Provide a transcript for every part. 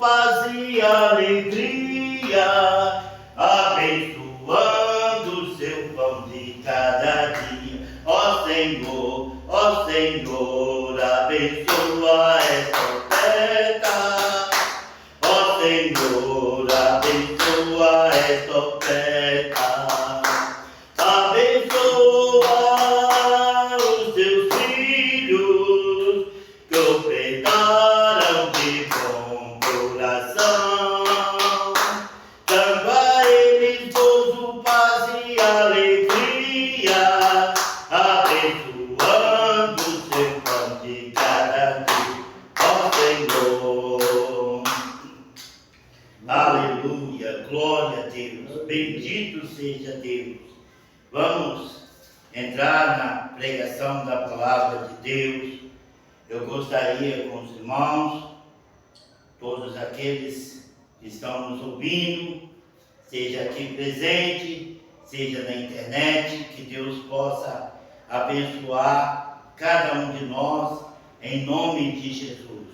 paz e alegria, abençoando seu pão de cada dia. Ó Senhor, abençoa esta oferta. Ó Senhor, abençoa esta oferta. Abençoa os teus filhos que ofertaram de bom coração. Dando a eles gozo, paz e alegria, abençoando o seu pão de cada dia. Ó Senhor. Aleluia, glória a Deus, bendito seja Deus. Vamos entrar na pregação da palavra de Deus. Eu gostaria com os irmãos, todos aqueles que estão nos ouvindo, seja aqui presente, seja na internet, que Deus possa abençoar cada um de nós, em nome de Jesus.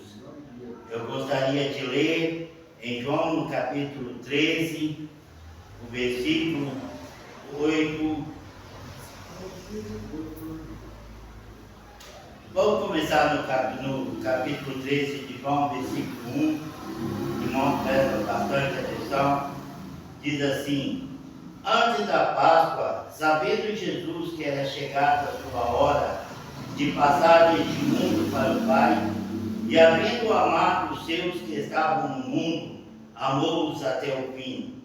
Eu gostaria de ler em João, no capítulo 13, o versículo 8. Vamos começar no capítulo 13 de João, versículo 1. Irmão, presta bastante atenção. Diz assim: antes da Páscoa, sabendo Jesus que era chegada a sua hora de passar deste mundo para o Pai, e havendo amado os seus que estavam no mundo, amou-os até o fim.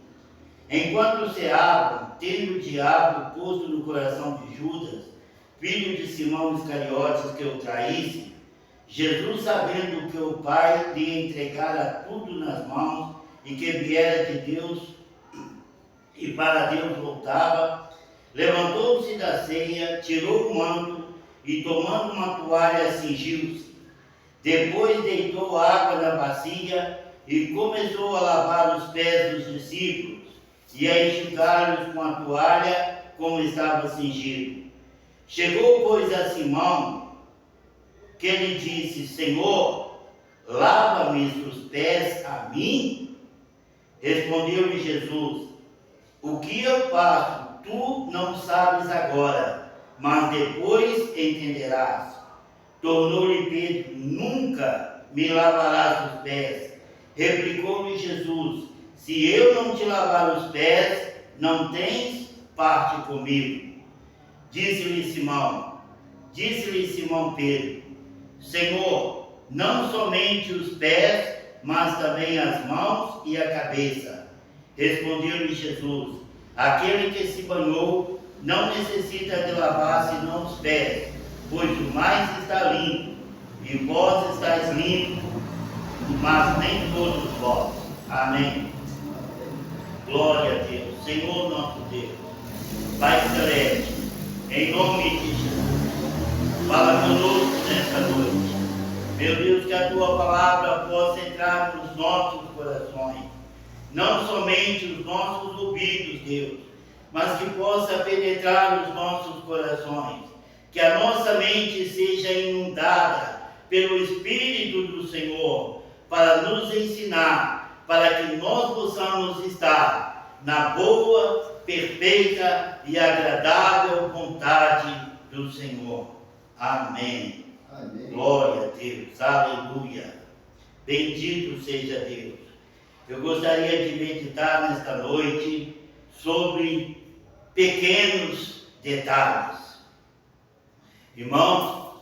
Enquanto ceavam, tendo o diabo posto no coração de Judas, filho de Simão Iscariotes, que o traísse, Jesus, sabendo que o Pai lhe entregara tudo nas mãos e que viera de Deus e para Deus voltava, levantou-se da ceia, tirou o manto e, tomando uma toalha, cingiu-se. Depois deitou água na bacia e começou a lavar os pés dos discípulos e a enxugá-los com a toalha como estava cingido. Chegou, pois, a Simão, que lhe disse: Senhor, lava-me os pés a mim? Respondeu-lhe Jesus: o que eu faço, tu não sabes agora, mas depois entenderás. Tornou-lhe Pedro: nunca me lavarás os pés. Replicou-lhe Jesus: se eu não te lavar os pés, não tens parte comigo. Disse-lhe Simão Pedro: Senhor, não somente os pés, mas também as mãos e a cabeça. Respondeu-lhe Jesus: aquele que se banhou não necessita de lavar senão os pés, pois o mais está limpo, e vós estáis limpos, mas nem todos vós. Amém. Glória a Deus. Senhor nosso Deus, Pai celeste, em nome de Jesus, fala conosco nesta noite. Meu Deus, que a tua palavra possa entrar nos nossos corações, não somente os nossos ouvidos, Deus, mas que possa penetrar os nossos corações, que a nossa mente seja inundada pelo Espírito do Senhor, para nos ensinar, para que nós possamos estar na boa, perfeita e agradável vontade do Senhor. Amém. Amém. Glória a Deus. Aleluia. Bendito seja Deus. Eu gostaria de meditar nesta noite sobre pequenos detalhes. Irmãos,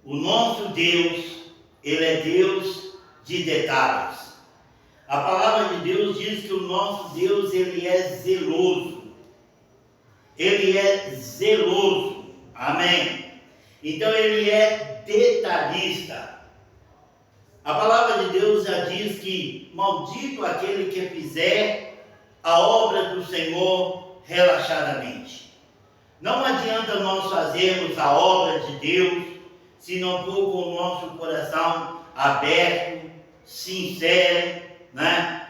o nosso Deus, Ele é Deus de detalhes. A palavra de Deus diz que o nosso Deus, Ele é zeloso. Ele é zeloso. Amém. Então Ele é detalhista. A palavra de Deus já diz que maldito aquele que fizer a obra do Senhor relaxadamente. Não adianta nós fazermos a obra de Deus se não for com o nosso coração aberto, sincero,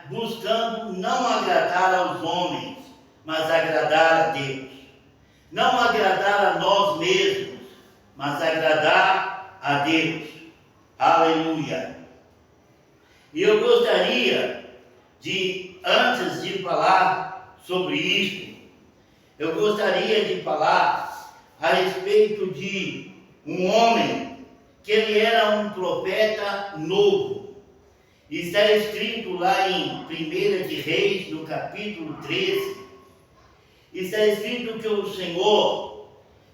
buscando não agradar aos homens, mas agradar a Deus. Não agradar a nós mesmos, mas agradar a Deus. Aleluia. E eu gostaria de, antes de falar sobre isso, eu gostaria de falar a respeito de um homem que ele era um profeta novo. Está escrito lá em 1 de Reis, no capítulo 13, está escrito que o Senhor,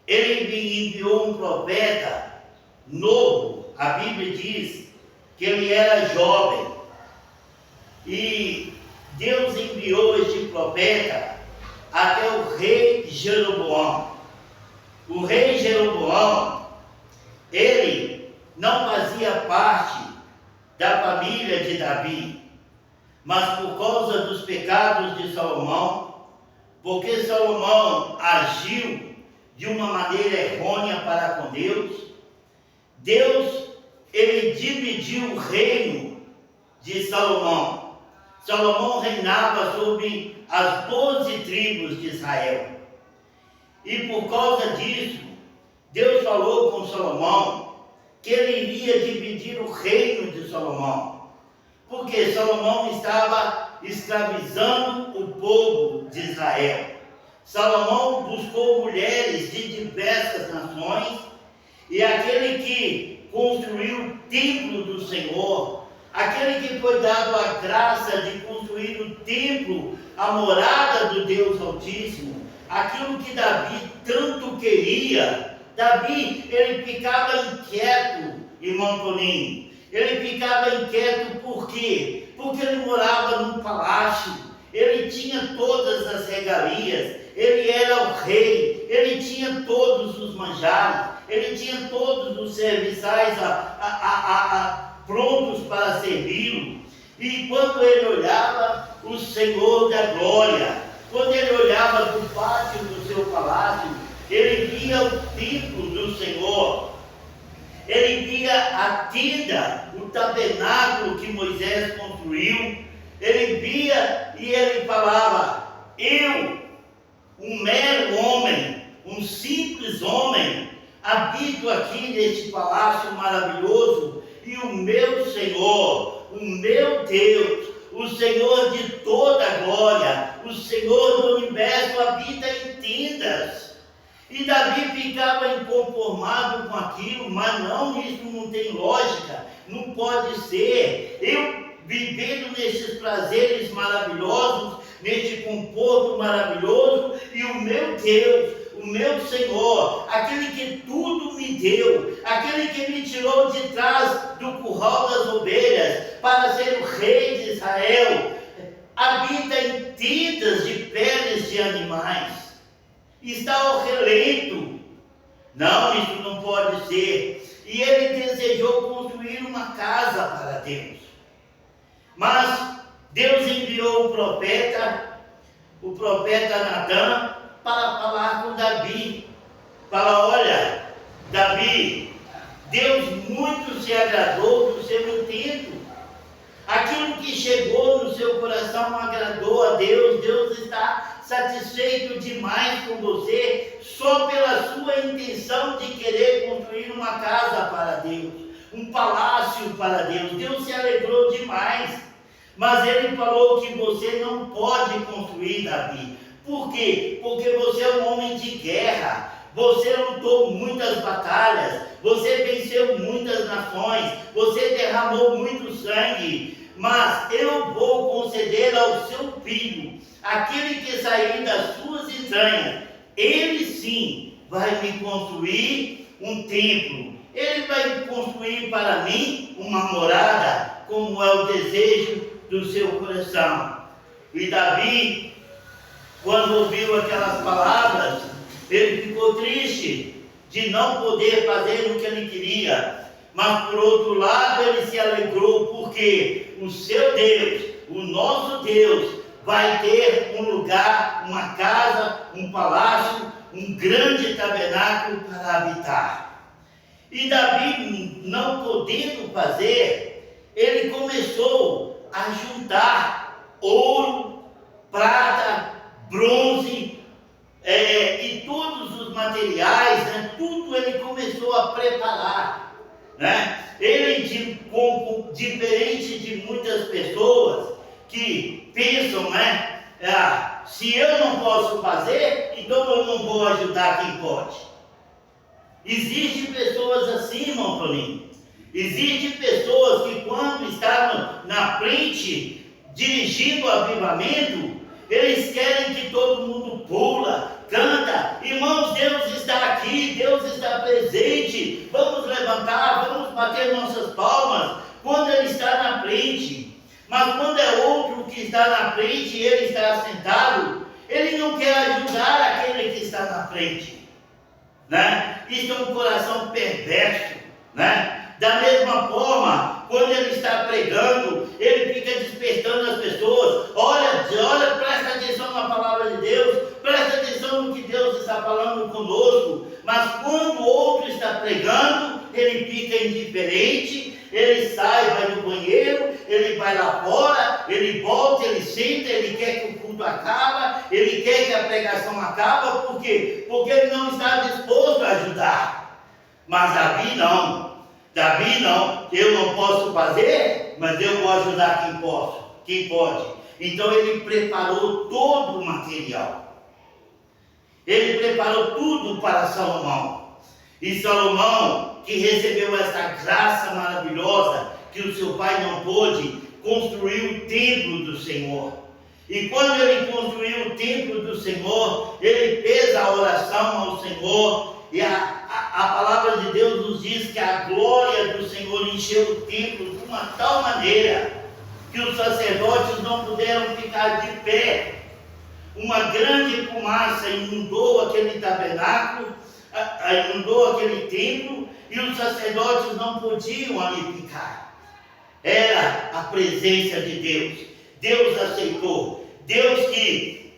ele enviou um profeta novo. A Bíblia diz que ele era jovem. E Deus enviou este profeta até o rei Jeroboão. O rei Jeroboão, ele não fazia parte da família de Davi, mas por causa dos pecados de Salomão, porque Salomão agiu de uma maneira errônea para com Deus, ele dividiu o reino de Salomão. Salomão reinava sobre as 12 tribos de Israel. E por causa disso, Deus falou com Salomão que ele iria dividir o reino de Salomão, porque Salomão estava escravizando o povo de Israel. Salomão buscou mulheres de diversas nações, e aquele que construiu o templo do Senhor, aquele que foi dado a graça de construir o templo, a morada do Deus Altíssimo, aquilo que Davi tanto queria. Davi, ele ficava inquieto, irmão Toninho. Ele ficava inquieto por quê? Porque ele morava num palácio, ele tinha todas as regalias, ele era o rei, ele tinha todos os manjares, ele tinha todos os serviçais prontos para servi-lo. E quando ele olhava o Senhor da glória, quando ele olhava do pátio do seu palácio, ele via o templo do Senhor, ele via a tenda, o tabernáculo que Moisés construiu, ele via e ele falava: eu, um mero homem, um simples homem, habito aqui neste palácio maravilhoso, e o meu Senhor, o meu Deus, o Senhor de toda a glória, o Senhor do universo habita em tendas. E Davi ficava inconformado com aquilo, mas não, isso não tem lógica, não pode ser. Eu vivendo nesses prazeres maravilhosos, neste conforto maravilhoso, e o meu Deus, o meu Senhor, aquele que tudo me deu, aquele que me tirou de trás do curral das ovelhas para ser o rei de Israel, habita em tendas de peles de animais, está ao relento. Não, isso não pode ser. E ele desejou construir uma casa para Deus. Mas Deus enviou o profeta Natã, para falar com Davi. Fala: olha, Davi, Deus muito se agradou do seu intento. Aquilo que chegou no seu coração agradou a Deus. Deus está satisfeito demais com você, só pela sua intenção de querer construir uma casa para Deus, um palácio para Deus. Deus se alegrou demais. Mas ele falou que você não pode construir, Davi. Por quê? Porque você é um homem de guerra, você lutou muitas batalhas, você venceu muitas nações, você derramou muito sangue, mas eu vou conceder ao seu filho, aquele que sair das suas entranhas, ele sim vai me construir um templo, ele vai construir para mim uma morada, como é o desejo do seu coração. E Davi, quando ouviu aquelas palavras, ele ficou triste de não poder fazer o que ele queria. Mas por outro lado, ele se alegrou, porque o seu Deus, o nosso Deus, vai ter um lugar, uma casa, um palácio, um grande tabernáculo para habitar. E Davi, não podendo fazer, ele começou a juntar ouro, prata, bronze, e todos os materiais, né? Tudo ele começou a preparar, né? Ele, diferente de muitas que pensam, né? Se eu não posso fazer, então eu não vou ajudar quem pode. Existem pessoas assim, irmão Toninho. Existem pessoas que quando estão na frente, dirigindo o avivamento, eles querem que todo mundo pula, canta. Irmãos, Deus está aqui, Deus está presente. Vamos levantar, vamos bater nossas palmas quando Ele está na frente. Mas quando é outro que está na frente e ele está sentado, ele não quer ajudar aquele que está na frente, né? Isso é um coração perverso, né? Da mesma forma, quando ele está pregando, ele fica despertando as pessoas. Olha, presta atenção na palavra de Deus, presta atenção no que Deus está falando conosco. Mas quando o outro está pregando, ele fica indiferente, ele sai, vai no banheiro, ele vai lá fora, ele volta, ele senta, ele quer que o culto acabe, ele quer que a pregação acabe. Por quê? Porque ele não está disposto a ajudar. Mas Davi não. Davi não. Eu não posso fazer, mas eu vou ajudar quem pode. Então ele preparou todo o material. Ele preparou tudo para Salomão. E Salomão, que recebeu essa graça maravilhosa, que o seu pai não pôde, construiu o templo do Senhor. E quando ele construiu o templo do Senhor, ele fez a oração ao Senhor. E a palavra de Deus nos diz que a glória do Senhor encheu o templo de uma tal maneira que os sacerdotes não puderam ficar de pé. Uma grande fumaça inundou aquele tabernáculo, inundou aquele templo, e os sacerdotes não podiam ali ficar. Era a presença de Deus. Deus aceitou. Deus que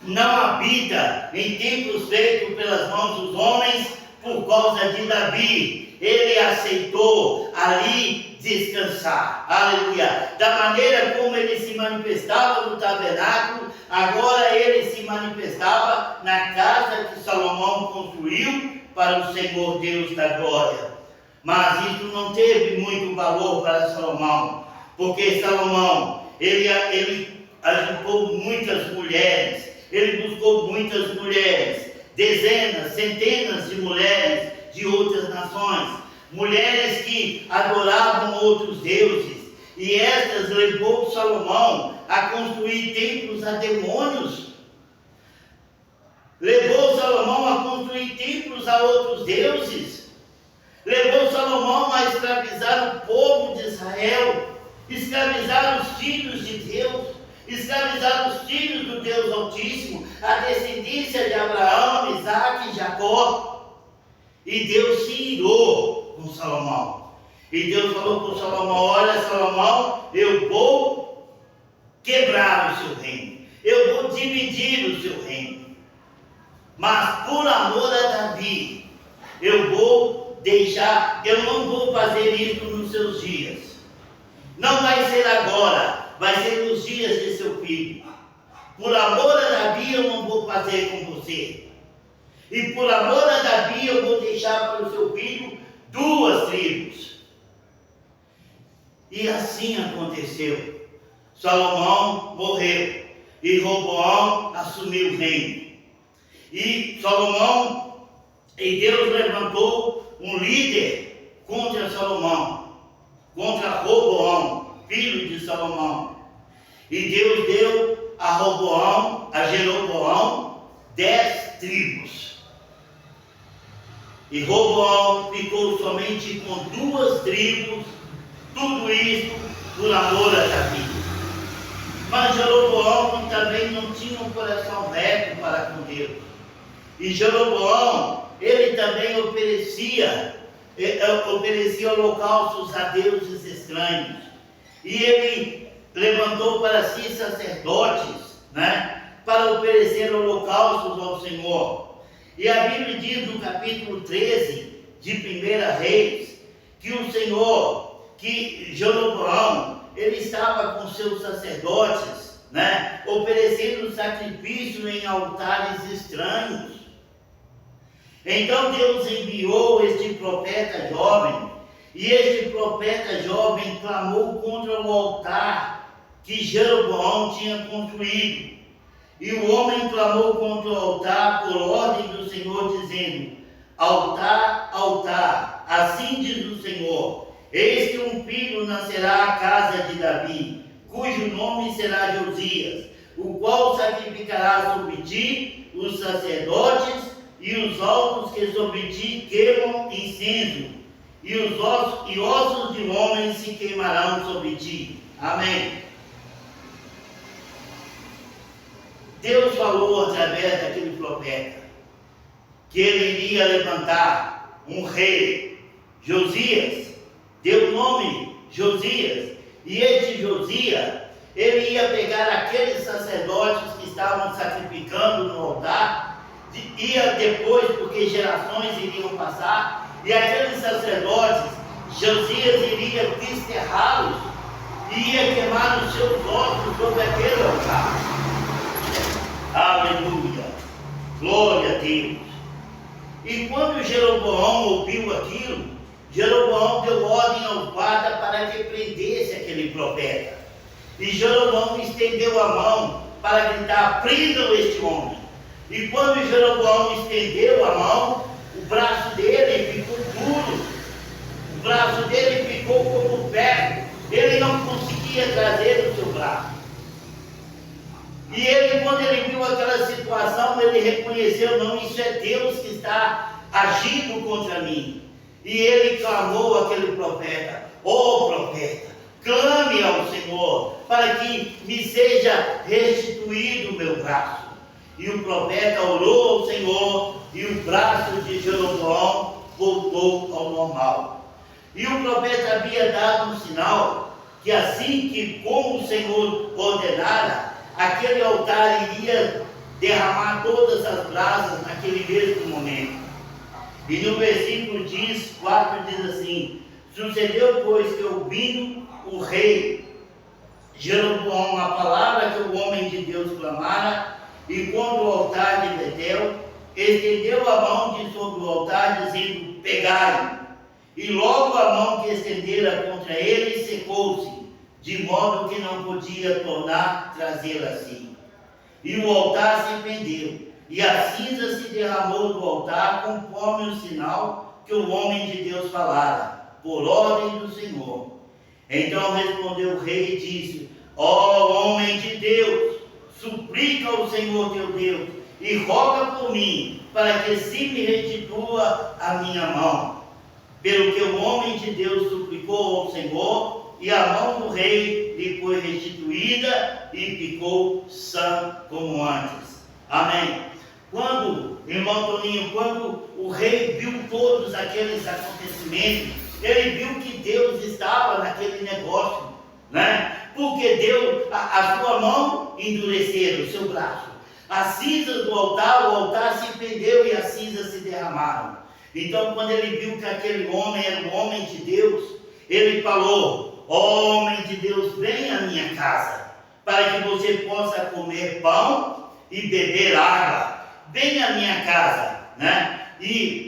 não habita em templos feitos pelas mãos dos homens, por causa de Davi, ele aceitou ali descansar. Aleluia. Da maneira como ele se manifestava no tabernáculo, agora ele se manifestava na casa que Salomão construiu para o Senhor Deus da glória. Mas isso não teve muito valor para Salomão, porque Salomão, ele ajuntou muitas mulheres, ele buscou muitas mulheres, dezenas, centenas de mulheres de outras nações, mulheres que adoravam outros deuses, e estas levou Salomão a construir templos a demônios. Levou Salomão a construir templos a outros deuses. Levou Salomão a escravizar o povo de Israel, escravizar os filhos de Deus, escravizar os filhos do Deus Altíssimo, a descendência de Abraão, Isaque e Jacó. E Deus se irou com Salomão. E Deus falou com Salomão: olha, Salomão, eu vou quebrar o seu reino, eu vou dividir o seu reino, mas por amor a Davi, eu vou deixar, eu não vou fazer isso nos seus dias. Não vai ser agora, vai ser nos dias de seu filho. Por amor a Davi, eu não vou fazer com você. E por amor a Davi, eu vou deixar para o seu filho 2 tribos. E assim aconteceu. Salomão morreu e Roboão assumiu o reino. E Salomão, e Deus levantou um líder contra Salomão, contra Roboão, filho de Salomão. E Deus deu a Roboão, a Jeroboão, 10 tribos. E Roboão ficou somente com 2 tribos, tudo isso por amor a Davi. Mas Jeroboão também não tinha um coração reto para com Deus. E Jeroboão, ele também oferecia holocaustos a deuses estranhos. E ele levantou para si sacerdotes, né, para oferecer holocaustos ao Senhor. E a Bíblia diz no capítulo 13 de 1 Reis, que o Senhor, que Jeroboão, ele estava com seus sacerdotes, né, oferecendo sacrifício em altares estranhos. Então Deus enviou este profeta jovem, e este profeta jovem clamou contra o altar que Jeroboão tinha construído. E o homem clamou contra o altar por ordem do Senhor, dizendo: altar, altar, assim diz o Senhor, eis que um filho nascerá à casa de Davi, cujo nome será Josias, o qual sacrificará sobre ti os sacerdotes e os altos que sobre ti queimam incenso, e ossos de homens se queimarão sobre ti. Amém. Deus falou através daquele profeta que ele iria levantar um rei, Josias, deu o nome Josias, e este Josias, ele ia pegar aqueles sacerdotes que estavam sacrificando no altar, ia depois, porque gerações iriam passar, e aqueles sacerdotes, Josias iria desterrá-los, e ia queimar os seus ossos sobre aquele altar. Aleluia, glória a Deus. E quando Jeroboão ouviu aquilo, Jeroboão deu ordem ao guarda para que prendesse aquele profeta. E Jeroboão estendeu a mão para gritar: prendam este homem. E quando Jeroboão estendeu a mão, o braço dele ficou duro, o braço dele ficou como ferro, ele não conseguia trazer o seu braço. E ele, quando ele viu aquela situação, ele reconheceu: não, isso é Deus que está agindo contra mim. E ele clamou àquele profeta: ó profeta, clame ao Senhor para que me seja restituído o meu braço. E o profeta orou ao Senhor, e o braço de Jeroboão voltou ao normal. E o profeta havia dado um sinal que assim que como o Senhor ordenara, aquele altar iria derramar todas as brasas naquele mesmo momento. E no versículo 4 diz assim: sucedeu, pois, que ouvindo o rei Jeroboão a palavra que o homem de Deus clamara, e quando o altar de Betel, estendeu a mão de sobre o altar, dizendo: pegai. E logo a mão que estendera contra ele secou-se, de modo que não podia tornar trazê-la assim. E o altar se pendeu, e a cinza se derramou do altar, conforme o sinal que o homem de Deus falara, por ordem do Senhor. Então respondeu o rei e disse: ó homem de Deus, suplica ao Senhor teu Deus, e roga por mim, para que se me restitua a minha mão. Pelo que o homem de Deus suplicou ao Senhor, e a mão do rei lhe foi restituída, e ficou sã como antes. Amém. Quando, irmão Toninho, quando o rei viu todos aqueles acontecimentos, ele viu que Deus estava naquele negócio, né? Porque Deus, a sua mão endureceram, o seu braço. As cinzas do altar, o altar se pendeu e as cinzas se derramaram. Então, quando ele viu que aquele homem era um homem de Deus, ele falou: ó homem de Deus, vem à minha casa, para que você possa comer pão e beber água. Vem à minha casa, né?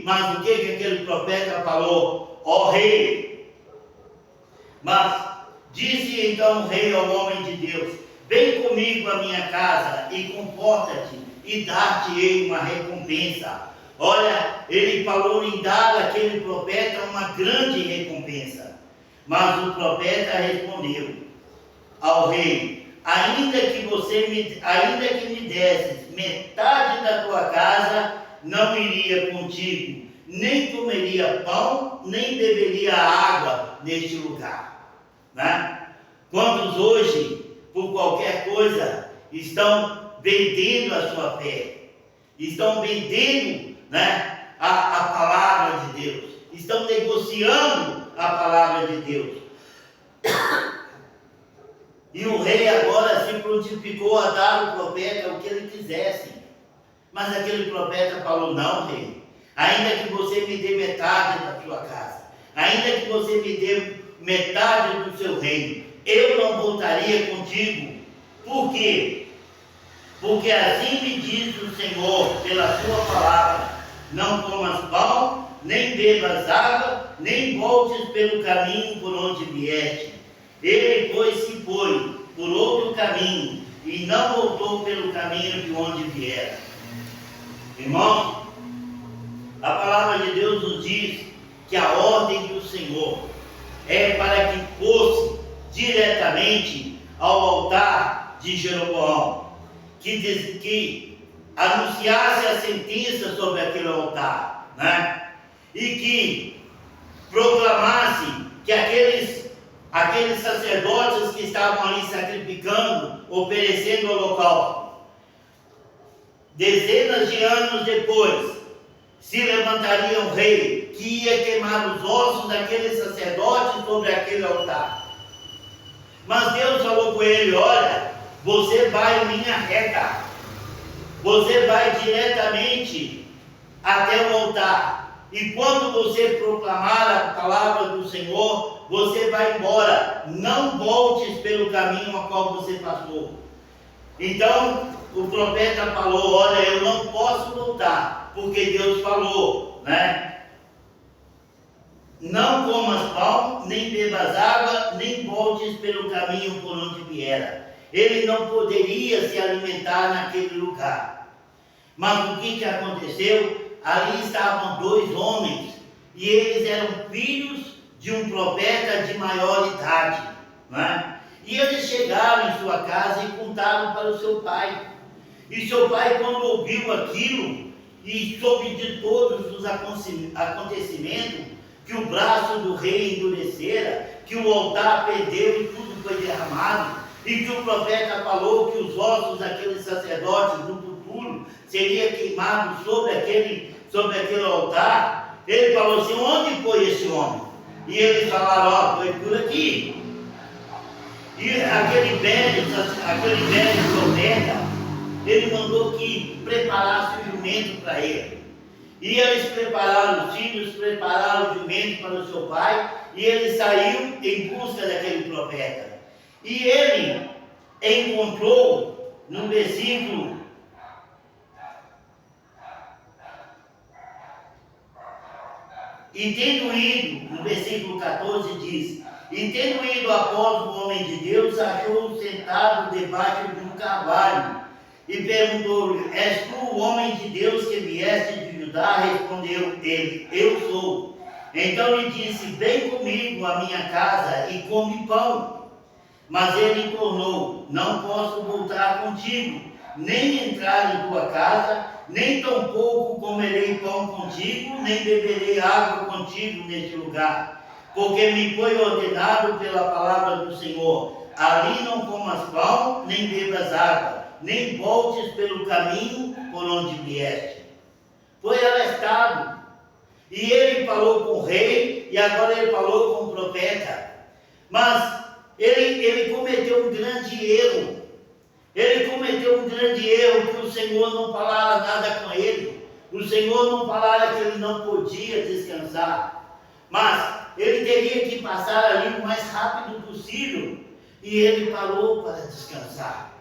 Mas o que aquele profeta falou? Ó rei. Mas disse então o rei ao homem de Deus: vem comigo à minha casa e comporta-te, e dar-te-ei uma recompensa. Olha, ele falou em dar àquele profeta uma grande recompensa. Mas o profeta respondeu ao rei: ainda que me desses metade da tua casa, não iria contigo, nem comeria pão, nem beberia água neste lugar. Né? Quantos hoje, por qualquer coisa, estão vendendo a sua fé, estão vendendo, né, a palavra de Deus, estão negociando a palavra de Deus. E o rei agora se prontificou a dar ao profeta o que ele quisesse. Mas aquele profeta falou: não, rei, ainda que você me dê metade da sua casa, ainda que você me dê metade do seu reino, eu não voltaria contigo. Por quê? Porque assim me diz o Senhor pela sua palavra: não comas pão, nem bebas água, nem voltes pelo caminho por onde vieste. Ele, pois, se foi por outro caminho e não voltou pelo caminho de onde viera. Irmãos, a palavra de Deus nos diz que a ordem do Senhor é para que fosse diretamente ao altar de Jeroboão, que anunciasse a sentença sobre aquele altar, né? E que proclamasse que aqueles sacerdotes que estavam ali sacrificando, oferecendo holocausto, dezenas de anos depois, se levantaria um rei que ia queimar os ossos daqueles sacerdotes sobre aquele altar. Mas Deus falou com ele: olha, você vai em linha reta, você vai diretamente até o altar, e quando você proclamar a palavra do Senhor, você vai embora, não voltes pelo caminho a qual você passou. Então o profeta falou: olha, eu não posso voltar, porque Deus falou, né? Não comas pão, nem bebas água, nem voltes pelo caminho por onde viera. Ele não poderia se alimentar naquele lugar. Mas o que aconteceu? Ali estavam dois homens, e eles eram filhos de um profeta de maior idade, né? E eles chegaram em sua casa e contaram para o seu pai. E seu pai, quando ouviu aquilo e soube de todos os acontecimentos, que o braço do rei endurecera, que o altar perdeu e tudo foi derramado, e que o profeta falou que os ossos daqueles sacerdotes no futuro seriam queimados sobre aquele altar, ele falou assim: onde foi esse homem? E eles falaram: ó, foi por aqui. E aquele velho profeta, ele mandou que preparasse o jumento para ele. E eles prepararam os filhos, prepararam o jumento para o seu pai, e ele saiu em busca daquele profeta. E ele encontrou no versículo no versículo 14 diz: e tendo ido após o homem de Deus, achou-o sentado debaixo de um carvalho, e perguntou-lhe: és tu o homem de Deus que vieste de Judá? Respondeu ele: eu sou. Então lhe disse: vem comigo à minha casa e come pão. Mas ele tornou: não posso voltar contigo, nem entrar em tua casa, nem tampouco comerei pão contigo, nem beberei água contigo neste lugar, porque me foi ordenado pela palavra do Senhor: ali não comas pão, nem bebas água, nem voltes pelo caminho por onde vieste. Foi arrestado. E ele falou com o rei, e agora ele falou com o profeta. Mas ele cometeu um grande erro. Ele cometeu um grande erro, que o Senhor não falara nada com ele. O Senhor não falara que ele não podia descansar. Mas ele teria que passar ali o mais rápido possível. E ele parou para descansar.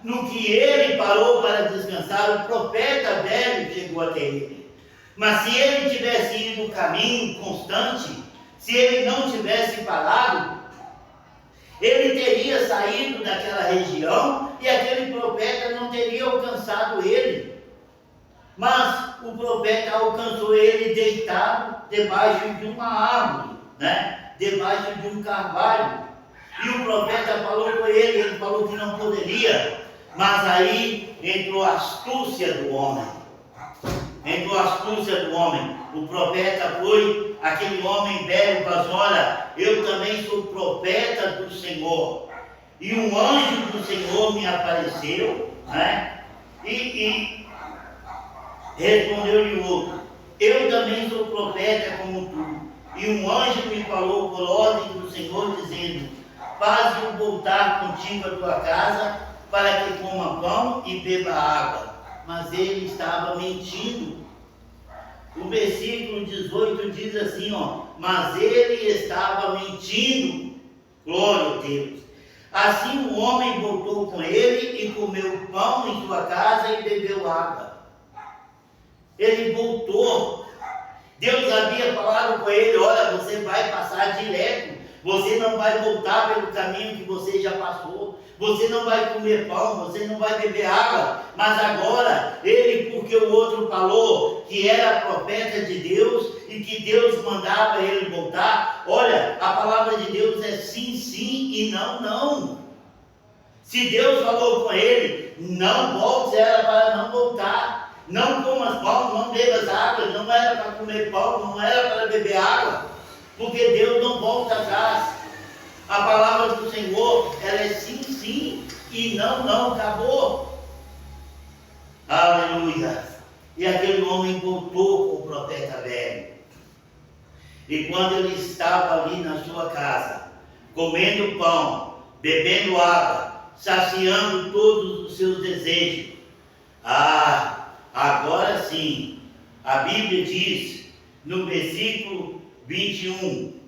No que ele parou para descansar, o profeta velho chegou até ele. Mas se ele tivesse ido no caminho constante, se ele não tivesse parado, ele teria saído daquela região e aquele profeta não teria alcançado ele. Mas o profeta alcançou ele deitado debaixo de uma árvore, né? Debaixo de um carvalho. E o profeta falou com ele falou que não poderia. Mas aí entrou a astúcia do homem. O profeta foi, aquele homem velho, falou: olha, eu também sou profeta do Senhor. E um anjo do Senhor me apareceu, né? E respondeu-lhe o outro: eu também sou profeta como tu. E um anjo me falou por ordem do Senhor, dizendo: faze-o voltar contigo à tua casa, para que coma pão e beba água. Mas ele estava mentindo. O versículo 18 diz assim, ó: mas ele estava mentindo. Glória a Deus. Assim o homem voltou com ele e comeu pão em sua casa e bebeu água. Ele voltou. Deus havia falado com ele: olha, você vai passar direto, Você não vai voltar pelo caminho que você já passou. Você não vai comer pão, você não vai beber água. Mas agora, ele, porque o outro falou que era profeta de Deus e que Deus mandava ele voltar. Olha, a palavra de Deus é sim, sim e não, não. Se Deus falou com ele, não volte, era para não voltar. Não comas pão, não bebas água, não era para comer pão, não era para beber água. Porque Deus não volta atrás. A palavra do Senhor, ela é sim, sim e não, não, acabou. Aleluia. E aquele homem voltou com o profeta velho. E quando ele estava ali na sua casa, comendo pão, bebendo água, saciando todos os seus desejos. Agora sim, a Bíblia diz no versículo 21,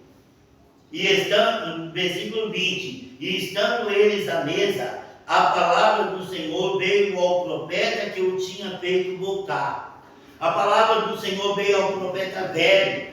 no versículo 20, e estando eles à mesa, a palavra do Senhor veio ao profeta que o tinha feito voltar. A palavra do Senhor veio ao profeta velho.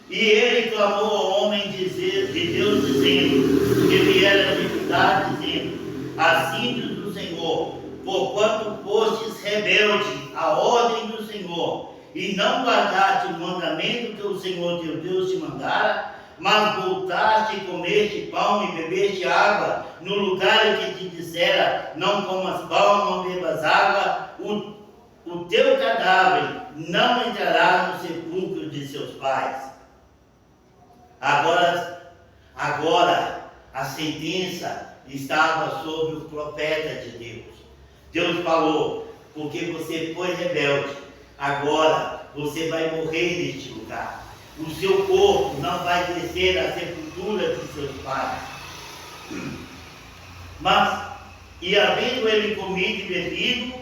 E ele clamou ao homem de Deus, dizendo, que viera de Judá, dizendo, assim diz o Senhor, porquanto fostes rebelde à ordem do Senhor, e não guardaste o mandamento que o Senhor teu Deus te mandara, mas voltaste e comeste pão e bebeste água, no lugar em que te dissera, não comas pão, não bebas água, o teu cadáver não entrará no sepulcro de seus pais. Agora a sentença estava sobre o profeta de Deus. Deus falou, porque você foi rebelde, agora você vai morrer neste lugar. O seu corpo não vai descer à sepultura de seus pais. E havendo ele comido e bebido,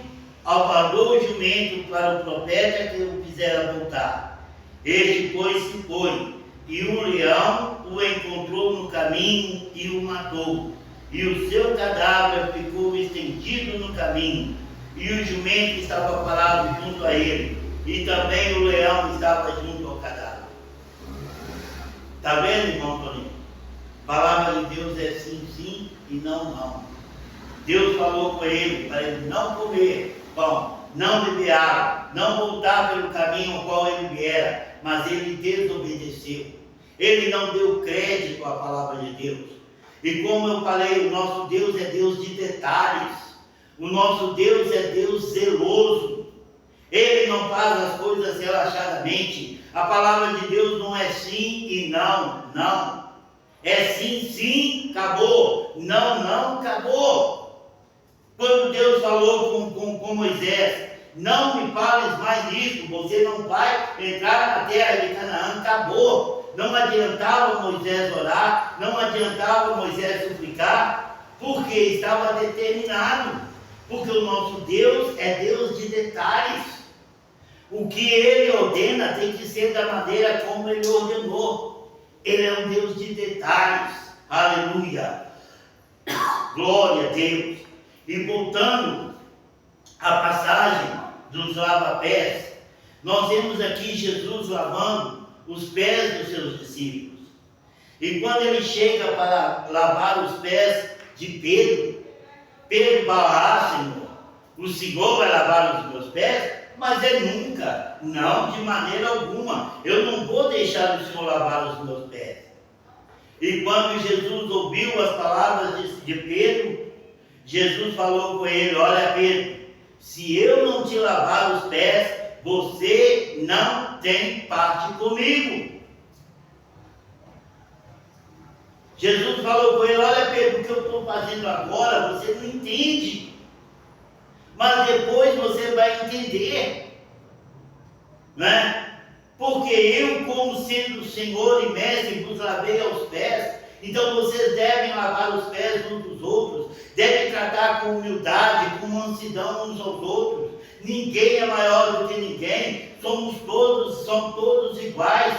alpargou o jumento para o profeta que o fizera voltar. Este, pois, se foi, e o leão o encontrou no caminho e o matou. E o seu cadáver ficou estendido no caminho, e o jumento estava parado junto a ele, e também o leão estava junto ao cadáver. Está vendo, irmão Toninho? A palavra de Deus é sim, sim e não, não. Deus falou com ele para ele não comer pão, não beber água, não voltar pelo caminho ao qual ele viera, mas ele desobedeceu. Ele não deu crédito à palavra de Deus. E como eu falei, o nosso Deus é Deus de detalhes. O nosso Deus é Deus zeloso. Ele não faz as coisas relaxadamente. A palavra de Deus não é sim e não, não. É sim, sim, acabou. Não, não, acabou. Quando Deus falou com Moisés, não me fales mais nisso, você não vai entrar na terra de Canaã, acabou. Não adiantava Moisés orar, não adiantava Moisés suplicar, porque estava determinado. Porque o nosso Deus é Deus de detalhes. O que Ele ordena tem que ser da maneira como Ele ordenou. Ele é um Deus de detalhes. Aleluia. Glória a Deus. E voltando à passagem dos lava-pés, nós vemos aqui Jesus lavando os pés dos seus discípulos. E quando ele chega para lavar os pés de Pedro, Pedro fala, Senhor, o Senhor vai lavar os meus pés? Mas ele nunca, não, de maneira alguma, eu não vou deixar o Senhor lavar os meus pés. E quando Jesus ouviu as palavras de Pedro, Jesus falou com ele, olha Pedro, se eu não te lavar os pés, você não tem parte comigo. Jesus falou com ele, olha Pedro, o que eu estou fazendo agora, você não entende. Mas depois você vai entender. Né? Porque eu, como sendo Senhor e Mestre, vos lavei aos pés. Então vocês devem lavar os pés uns dos outros. Devem tratar com humildade, com mansidão uns aos outros. Ninguém é maior do que ninguém, são todos iguais.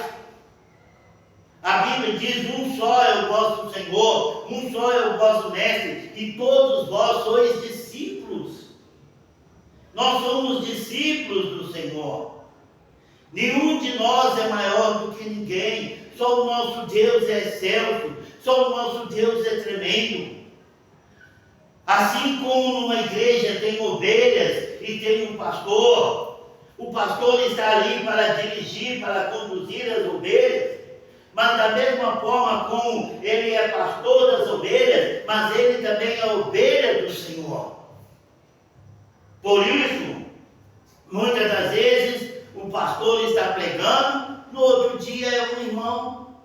A Bíblia diz, um só é o vosso Senhor, um só é o vosso Mestre, e todos vós sois discípulos. Nós somos discípulos do Senhor. Nenhum de nós é maior do que ninguém. só o nosso Deus é excelso, só o nosso Deus é tremendo. Assim como numa igreja tem ovelhas e tem um pastor, o pastor está ali para dirigir, para conduzir as ovelhas, mas da mesma forma como ele é pastor das ovelhas, mas ele também é ovelha do Senhor. Por isso, muitas das vezes, o pastor está pregando, no outro dia é um irmão.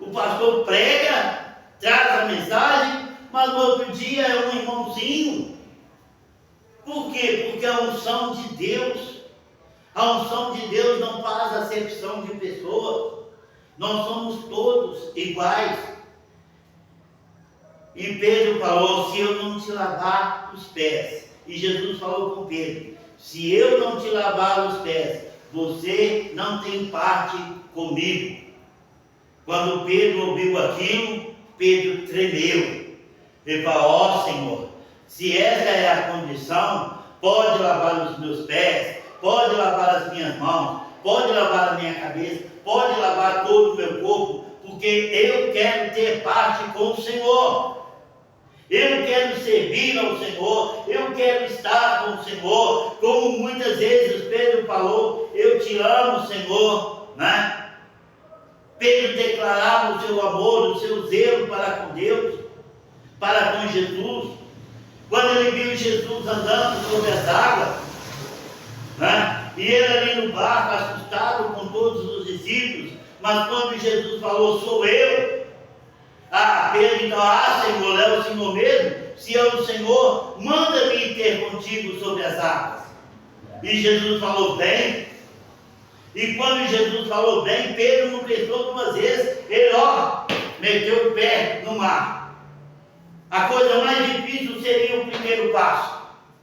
O pastor prega, traz a mensagem, mas no outro dia é um irmãozinho. Por quê? Porque a unção de Deus, não faz acepção de pessoas. Nós somos todos iguais. E Pedro falou: se eu não te lavar os pés, e Jesus falou com Pedro: se eu não te lavar os pés, você não tem parte comigo. Quando Pedro ouviu aquilo, Pedro tremeu. Ele falou: ó Senhor, se essa é a condição, pode lavar os meus pés, pode lavar as minhas mãos, pode lavar a minha cabeça, pode lavar todo o meu corpo, porque eu quero ter parte com o Senhor. Eu quero servir ao Senhor, eu quero estar com o Senhor, como muitas vezes Pedro falou: eu te amo, Senhor, né? Pedro declarava o seu amor, o seu zelo para com Deus, para com Jesus. Quando ele viu Jesus andando sobre as águas, né? E ele ali no barco, assustado com todos os discípulos, mas quando Jesus falou: sou eu, Pedro então: Senhor, é o Senhor mesmo? Se é o Senhor, manda-me ir ter contigo sobre as águas. E Jesus falou: bem. E quando Jesus falou bem, Pedro não pensou duas vezes, ele meteu o pé no mar. A coisa mais difícil seria o primeiro passo,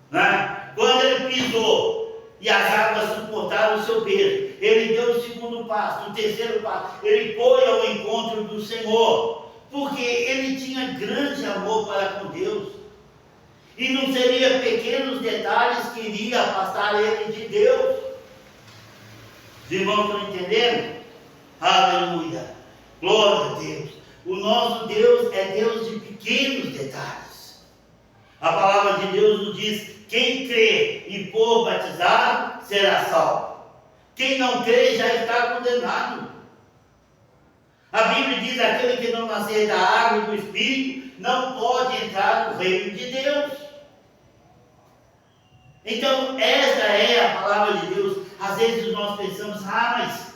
né? Quando ele pisou e as águas suportaram o seu peso, ele deu o segundo passo, o terceiro passo, ele foi ao encontro do Senhor, porque ele tinha grande amor para com Deus, e não seria pequenos detalhes que iriam afastar ele de Deus. Os irmãos estão entendendo? Aleluia, glória a Deus. O nosso Deus é Deus de pequenos detalhes. A palavra de Deus nos diz: quem crê e for batizado será salvo. Quem não crê já está condenado. A Bíblia diz: aquele que não nascer da água e do Espírito não pode entrar no reino de Deus. Então, esta é a palavra de Deus. Às vezes nós pensamos: mas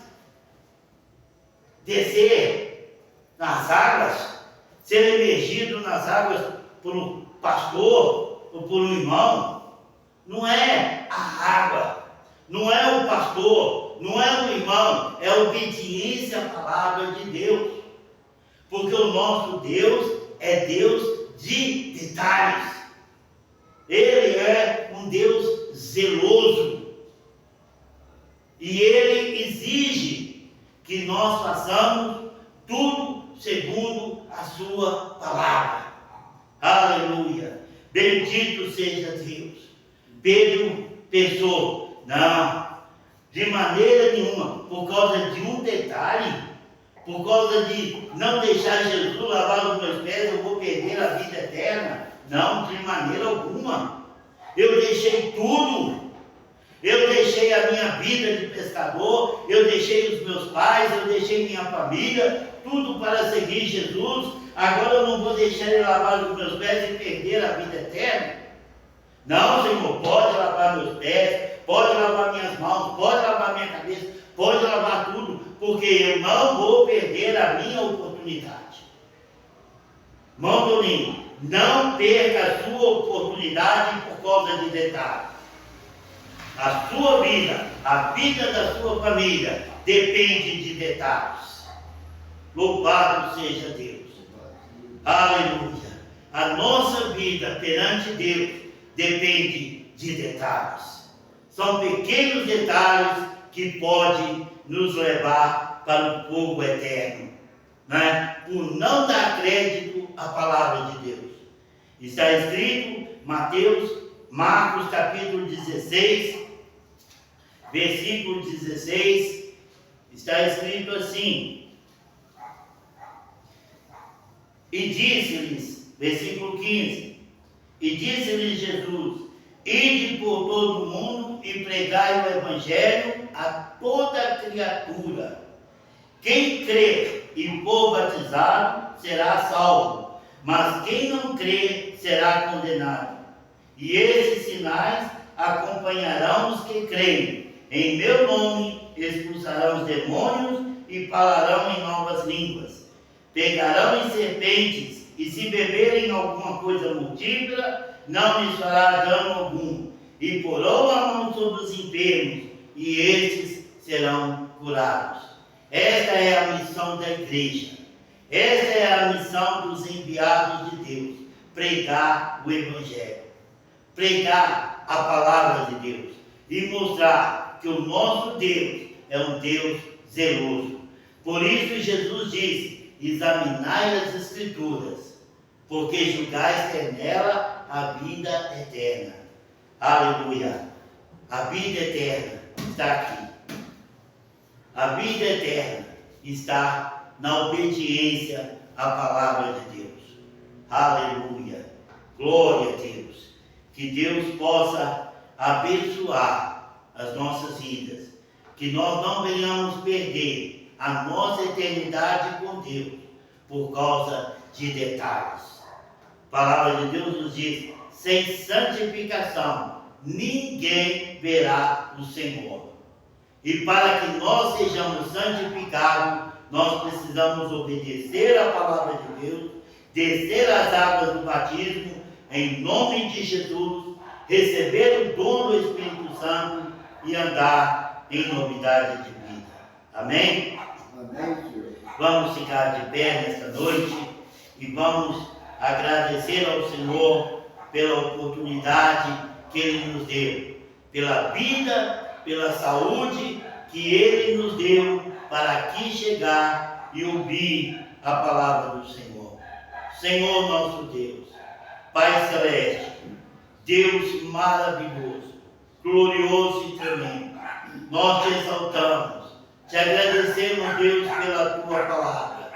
descer nas águas, ser emergido nas águas por um pastor ou por um irmão, não é a água, não é o pastor, não é o irmão, é a obediência à palavra de Deus. Porque o nosso Deus é Deus de detalhes. Ele é um Deus zeloso. E Ele exige que nós façamos tudo segundo a sua palavra. Aleluia. Bendito seja Deus. Pedro pensou: não, de maneira nenhuma, por causa de um detalhe, por causa de não deixar Jesus lavar os meus pés, eu vou perder a vida eterna. Não, de maneira alguma. Eu deixei tudo. Eu deixei a minha vida de pescador, eu deixei os meus pais, eu deixei minha família, tudo para seguir Jesus. Agora eu não vou deixar Ele lavar os meus pés e perder a vida eterna? Não, Senhor, pode lavar meus pés, pode lavar minhas mãos, pode lavar minha cabeça, pode lavar tudo, porque eu não vou perder a minha oportunidade. Irmão Toninho, não perca a sua oportunidade por causa de detalhes. A sua vida, a vida da sua família, depende de detalhes. Louvado seja Deus. Aleluia. A nossa vida perante Deus depende de detalhes. São pequenos detalhes que podem nos levar para o fogo eterno, né? Por não dar crédito à palavra de Deus. Está escrito Marcos capítulo 16, versículo 16, Está escrito assim: e disse-lhes, versículo 15, e disse-lhes Jesus: ide por todo o mundo e pregai o Evangelho a toda criatura. Quem crer e for batizado será salvo, mas quem não crer será condenado. E esses sinais acompanharão os que creem. Em meu nome expulsarão os demônios e falarão em novas línguas. Pegarão em serpentes, e se beberem alguma coisa mortífera, não lhes fará dano algum. E porão a mão sobre os enfermos, e estes serão curados. Esta é a missão da igreja. Esta é a missão dos enviados de Deus: pregar o Evangelho, pregar a palavra de Deus e mostrar que o nosso Deus é um Deus zeloso. Por isso Jesus disse: examinai as Escrituras, porque julgais ter nela a vida eterna. Aleluia! A vida eterna está aqui. A vida eterna está na obediência à palavra de Deus. Aleluia! Glória a Deus! Que Deus possa abençoar as nossas vidas, que nós não venhamos perder a nossa eternidade com Deus por causa de detalhes. A palavra de Deus nos diz: sem santificação ninguém verá o Senhor. E para que nós sejamos santificados, nós precisamos obedecer à palavra de Deus, descer as águas do batismo em nome de Jesus, receber o dom do Espírito Santo e andar em novidade de vida. Amém? Amém, Senhor. Vamos ficar de pé nesta noite e vamos agradecer ao Senhor pela oportunidade que Ele nos deu, pela vida, pela saúde que Ele nos deu para aqui chegar e ouvir a palavra do Senhor. Senhor nosso Deus, Pai Celeste, Deus maravilhoso, glorioso e tremendo, nós te exaltamos, te agradecemos, Deus, pela tua palavra.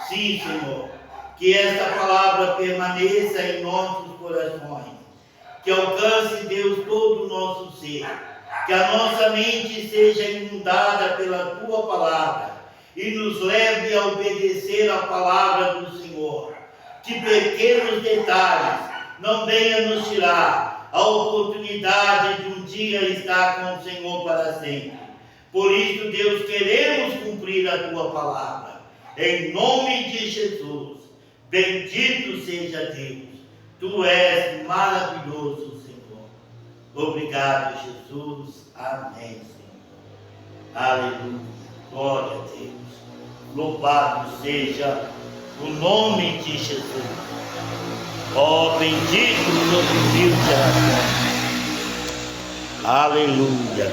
Sim, Senhor, que esta palavra permaneça em nossos corações, que alcance, Deus, todo o nosso ser, que a nossa mente seja inundada pela tua palavra e nos leve a obedecer a palavra do Senhor. Que pequenos detalhes não venham nos tirar a oportunidade de um dia estar com o Senhor para sempre. Por isso, Deus, queremos cumprir a tua palavra. Em nome de Jesus, bendito seja Deus. Tu és maravilhoso, Senhor. Obrigado, Jesus. Amém, Senhor. Aleluia. Glória a Deus. Louvado seja o nome de Jesus. Ó, bendito sobre mil gerações. Aleluia.